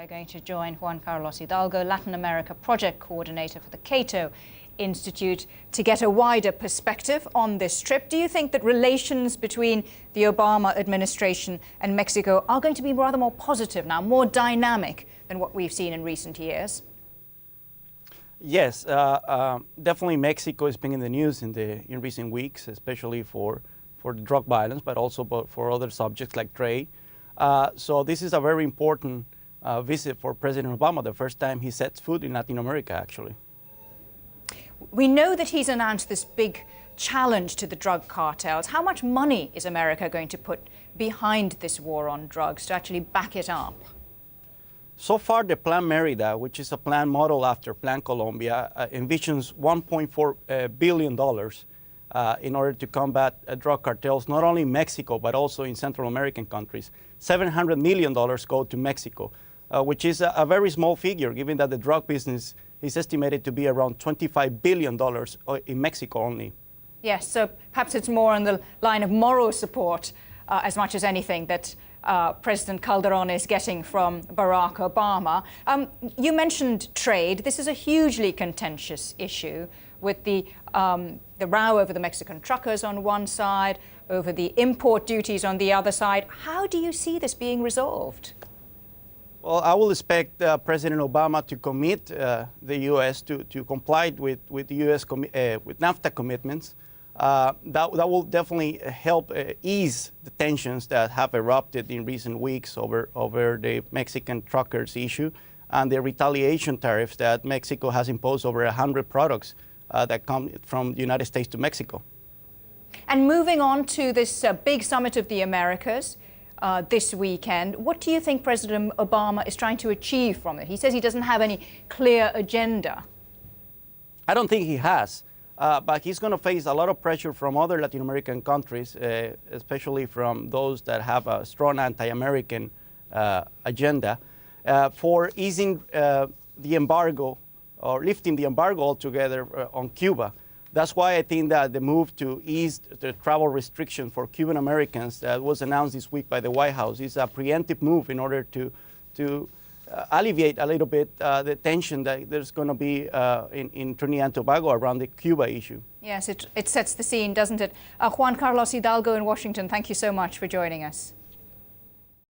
We're going to join Juan Carlos Hidalgo, Latin America Project Coordinator for the Cato Institute, to get a wider perspective on this trip. Do you think that relations between the Obama administration and Mexico are going to be rather more positive now, more dynamic than what we've seen in recent years? Yes, definitely Mexico has been in the news in recent weeks, especially for the drug violence, but also for other subjects like trade. So this is a very important visit for President Obama, the first time he sets foot in Latin America, actually. We know that he's announced this big challenge to the drug cartels. How much money is America going to put behind this war on drugs to actually back it up? So far, the Plan Merida, which is a plan modeled after Plan Colombia, envisions $1.4 billion in order to combat drug cartels, not only in Mexico, but also in Central American countries. $700 million go to Mexico, which is a very small figure, given that the drug business is estimated to be around $25 billion in Mexico only. Yes, so perhaps it's more on the line of moral support as much as anything that President Calderon is getting from Barack Obama. You mentioned trade. This is a hugely contentious issue with the row over the Mexican truckers on one side, over the import duties on the other side. How do you see this being resolved? Well, I will expect President Obama to commit the U.S. to comply with the U.S. with NAFTA commitments. That will definitely help ease the tensions that have erupted in recent weeks over the Mexican truckers issue and the retaliation tariffs that Mexico has imposed over 100 products that come from the United States to Mexico. And moving on to this big summit of the Americas this weekend, what do you think President Obama is trying to achieve from it? He says he doesn't have any clear agenda. I don't think he has. But he's going to face a lot of pressure from other Latin American countries, especially from those that have a strong anti-American agenda, for easing the embargo or lifting the embargo altogether on Cuba. That's why I think that the move to ease the travel restriction for Cuban Americans that was announced this week by the White House is a preemptive move in order to alleviate a little bit the tension that there's going to be in Trinidad and Tobago around the Cuba issue. Yes, it sets the scene, doesn't it? Juan Carlos Hidalgo in Washington, thank you so much for joining us.